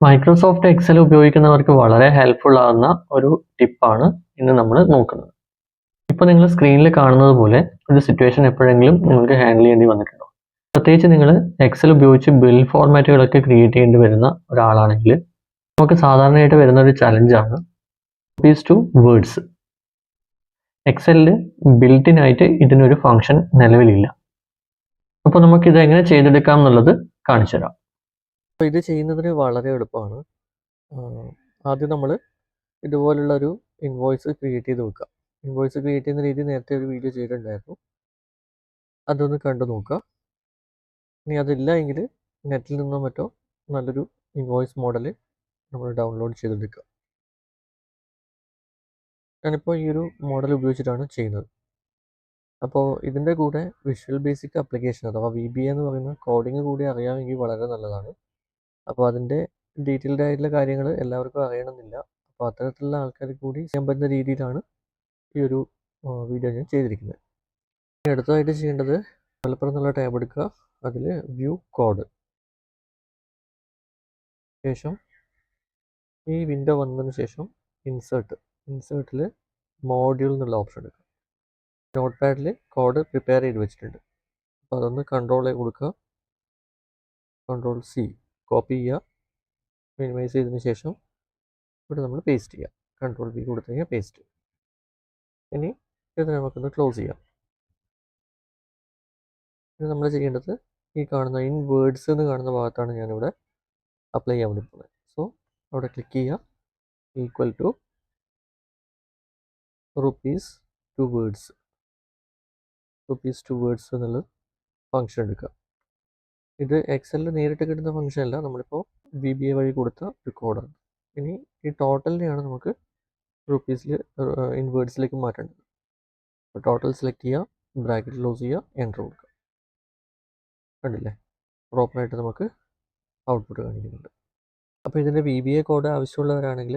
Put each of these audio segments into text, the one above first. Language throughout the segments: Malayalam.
മൈക്രോസോഫ്റ്റ് എക്സൽ ഉപയോഗിക്കുന്നവർക്ക് വളരെ ഹെൽപ്ഫുൾ ആകുന്ന ഒരു ടിപ്പാണ് ഇന്ന് നമ്മൾ നോക്കുന്നത്. ഇപ്പോൾ നിങ്ങൾ സ്ക്രീനിൽ കാണുന്നത് പോലെ ഒരു സിറ്റുവേഷൻ എപ്പോഴെങ്കിലും നിങ്ങൾക്ക് ഹാൻഡിൽ ചെയ്യേണ്ടി വന്നിട്ടുണ്ടോ? പ്രത്യേകിച്ച് നിങ്ങൾ എക്സൽ ഉപയോഗിച്ച് ബിൽ ഫോർമാറ്റുകളൊക്കെ ക്രിയേറ്റ് ചെയ്യേണ്ടി വരുന്ന ഒരാളാണെങ്കിൽ നമുക്ക് സാധാരണയായിട്ട് വരുന്ന ഒരു ചലഞ്ചാണ് കോപ്പീസ് ടു വേർഡ്സ്. എക്സലിൽ ബിൽറ്റിനായിട്ട് ഇതിനൊരു ഫംഗ്ഷൻ നിലവിലില്ല. അപ്പോൾ നമുക്കിത് എങ്ങനെ ചെയ്തെടുക്കാം എന്നുള്ളത് കാണിച്ചു തരാം. അപ്പോൾ ഇത് ചെയ്യുന്നതിന് വളരെ എളുപ്പമാണ്. ആദ്യം നമ്മൾ ഇതുപോലുള്ളൊരു ഇൻവോയ്സ് ക്രിയേറ്റ് ചെയ്ത് വെക്കുക. ഇൻവോയ്സ് ക്രിയേറ്റ് ചെയ്യുന്ന രീതി നേരത്തെ ഒരു വീഡിയോ ചെയ്തിട്ടുണ്ടായിരുന്നു, അതൊന്ന് കണ്ടു നോക്കുക. ഇനി അതില്ല എങ്കിൽ നെറ്റിൽ നിന്നോ മറ്റോ നല്ലൊരു ഇൻവോയ്സ് മോഡൽ നമ്മൾ ഡൗൺലോഡ് ചെയ്തെടുക്കുക. ഞാനിപ്പോൾ ഈ ഒരു മോഡൽ ഉപയോഗിച്ചിട്ടാണ് ചെയ്യുന്നത്. അപ്പോൾ ഇതിൻ്റെ കൂടെ വിഷ്വൽ ബേസിക് ആപ്ലിക്കേഷൻ അഥവാ VBA എന്ന് പറയുന്ന കോഡിങ് കൂടി അറിയാമെങ്കിൽ വളരെ നല്ലതാണ്. അപ്പോൾ അതിൻ്റെ ഡീറ്റെയിൽഡ് ആയിട്ടുള്ള കാര്യങ്ങൾ എല്ലാവർക്കും അറിയണമെന്നില്ല. അപ്പോൾ അത്തരത്തിലുള്ള ആൾക്കാർ കൂടി ചെയ്യാൻ പറ്റുന്ന രീതിയിലാണ് ഈ ഒരു വീഡിയോ ഞാൻ ചെയ്തിരിക്കുന്നത്. അടുത്തതായിട്ട് ചെയ്യേണ്ടത് ഡെവലപ്പർ എന്നുള്ള ടാബ് എടുക്കുക, അതിൽ വ്യൂ കോഡ്, ശേഷം ഈ വിൻഡോ വന്നതിന് ശേഷം ഇൻസേർട്ടിൽ മോഡ്യൂൾ എന്നുള്ള ഓപ്ഷൻ എടുക്കുക. നോട്ട് പാഡിൽ കോഡ് പ്രിപ്പയർ ചെയ്ത് വെച്ചിട്ടുണ്ട്. അപ്പോൾ അതൊന്ന് കൺട്രോൾ കൊടുക്കുക, Ctrl+C കോപ്പി ചെയ്യുക, മിനിമൈസ് ചെയ്തതിന് ശേഷം ഇവിടെ നമ്മൾ പേസ്റ്റ് ചെയ്യുക. Ctrl+V കൊടുത്തു കഴിഞ്ഞാൽ പേസ്റ്റ്. ഇനി ഇത് നമുക്കൊന്ന് ക്ലോസ് ചെയ്യാം. ഇനി നമ്മൾ ചെയ്യേണ്ടത് ഈ കാണുന്ന ഇൻ വേർഡ്സ് എന്ന് കാണുന്ന ഭാഗത്താണ് ഞാനിവിടെ അപ്ലൈ ചെയ്യാൻ വേണ്ടി പോകുന്നത്. സോ അവിടെ ക്ലിക്ക് ചെയ്യുക, ഈക്വൽ ടു ₹2 വേർഡ്സ് എന്നുള്ള ഫംഗ്ഷൻ എടുക്കുക. ഇത് എക്സലിൽ നേരിട്ട് കിട്ടുന്ന ഫംഗ്ഷൻ അല്ല, നമ്മളിപ്പോൾ VBA വഴി കൊടുത്ത ഒരു കോഡാണ്. ഇനി ഈ ടോട്ടലിനെയാണ് നമുക്ക് റുപ്പീസിൽ ഇൻ വേർഡ്സിലേക്ക് മാറ്റേണ്ടത്. അപ്പോൾ ടോട്ടൽ സെലക്ട് ചെയ്യുക, ബ്രാക്കറ്റ് ക്ലോസ് ചെയ്യുക, എൻ്റർ കൊടുക്കുക. കണ്ടില്ലേ, പ്രോപ്പറായിട്ട് നമുക്ക് ഔട്ട്പുട്ട് കാണിക്കുന്നുണ്ട്. അപ്പോൾ ഇതിൻ്റെ VBA കോഡ് ആവശ്യമുള്ളവരാണെങ്കിൽ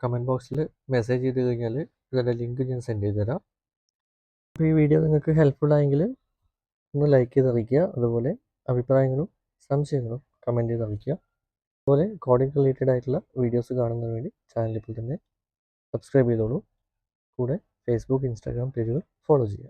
കമൻറ്റ് ബോക്സിൽ മെസ്സേജ് ചെയ്ത് കഴിഞ്ഞാൽ ഇതിൻ്റെ ലിങ്ക് ഞാൻ സെൻഡ് ചെയ്ത് തരാം. അപ്പോൾ ഈ വീഡിയോ നിങ്ങൾക്ക് ഹെൽപ്ഫുൾ ആയെങ്കിൽ ഒന്ന് ലൈക്ക് ചെയ്ത് അറിയിക്കുക. അതുപോലെ അഭിപ്രായങ്ങളും സംശയങ്ങളും കമൻറ്റ് ചെയ്ത് അറിയിക്കുക. അതുപോലെ കോഡിംഗ് റിലേറ്റഡ് ആയിട്ടുള്ള വീഡിയോസ് കാണുന്നതിന് വേണ്ടി ചാനൽ ഇപ്പോൾ തന്നെ സബ്സ്ക്രൈബ് ചെയ്തോളൂ. കൂടെ ഫേസ്ബുക്ക്, ഇൻസ്റ്റാഗ്രാം പേജുകൾ ഫോളോ ചെയ്യുക.